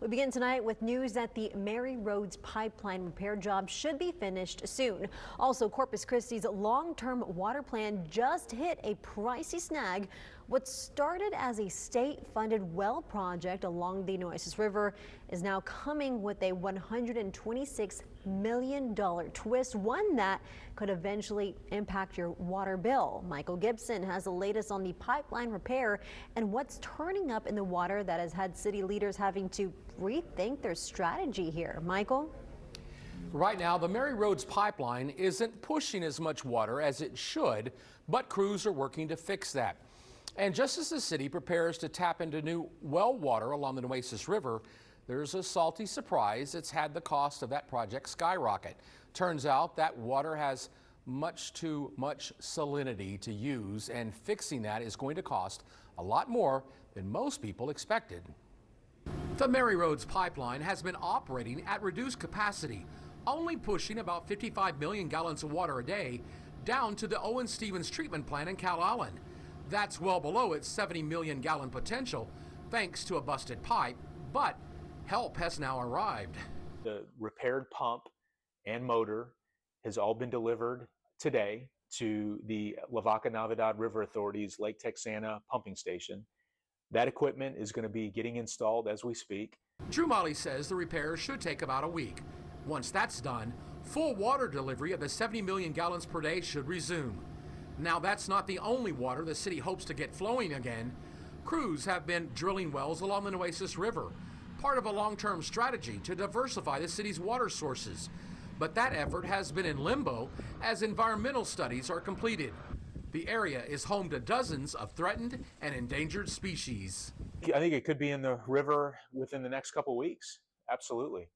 We begin tonight with news that the Rhodes Pipeline repair job should be finished soon. Also, Corpus Christi's long-term water plan just hit a pricey snag. What started as a state-funded well project along the Nueces River is now coming with a $126 million twist, one that could eventually impact your water bill. Michael Gibson has the latest on the pipeline repair and what's turning up in the water that has had city leaders having to rethink their strategy here. Michael? Right now, the Rhodes Pipeline isn't pushing as much water as it should, but crews are working to fix that. And just as the city prepares to tap into new well water along the Nueces River, there's a salty surprise that's had the cost of that project skyrocket. Turns out that water has much too much salinity to use, and fixing that is going to cost a lot more than most people expected. The Rhodes Pipeline has been operating at reduced capacity, only pushing about 55 million gallons of water a day down to the Owen Stevens treatment plant in Calallen. That's well below its 70 million gallon potential thanks to a busted pipe, but help has now arrived. The repaired pump and motor has all been delivered today to the Lavaca Navidad River Authority's Lake Texana pumping station. That equipment is going to be getting installed as we speak. Drew Molly says the repairs should take about a week. Once that's done, full water delivery of the 70 million gallons per day should resume. Now, that's not the only water the city hopes to get flowing again. Crews have been drilling wells along the Nueces River, part of a long-term strategy to diversify the city's water sources. But that effort has been in limbo as environmental studies are completed. The area is home to dozens of threatened and endangered species. I think it could be in the river within the next couple weeks. Absolutely.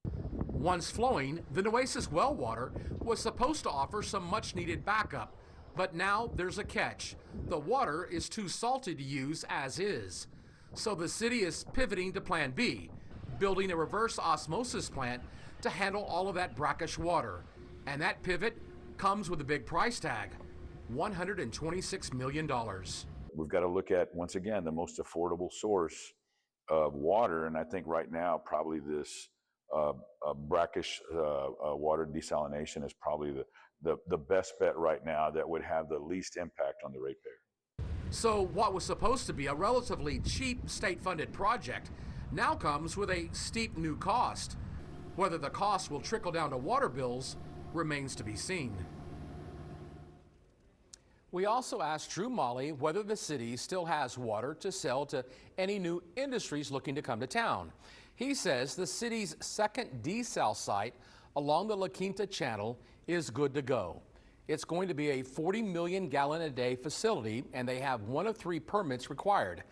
Once flowing, the Nueces well water was supposed to offer some much-needed backup. But now there's a catch. The water is too salty to use as is. So the city is pivoting to Plan B, building a reverse osmosis plant to handle all of that brackish water. And that pivot comes with a big price tag, $126 million. We've got to look at, once again, the most affordable source of water. And I think right now, probably this brackish water desalination is probably the best bet right now that would have the least impact on the ratepayer. So what was supposed to be a relatively cheap state-funded project now comes with a steep new cost. Whether the cost will trickle down to water bills remains to be seen. We also asked Drew Molly whether the city still has water to sell to any new industries looking to come to town. He says the city's second desal site along the La Quinta Channel is good to go. It's going to be a 40 million gallon a day facility, and they have one of 3 permits required.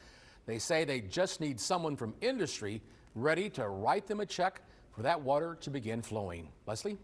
They say they just need someone from industry ready to write them a check for that water to begin flowing. Leslie?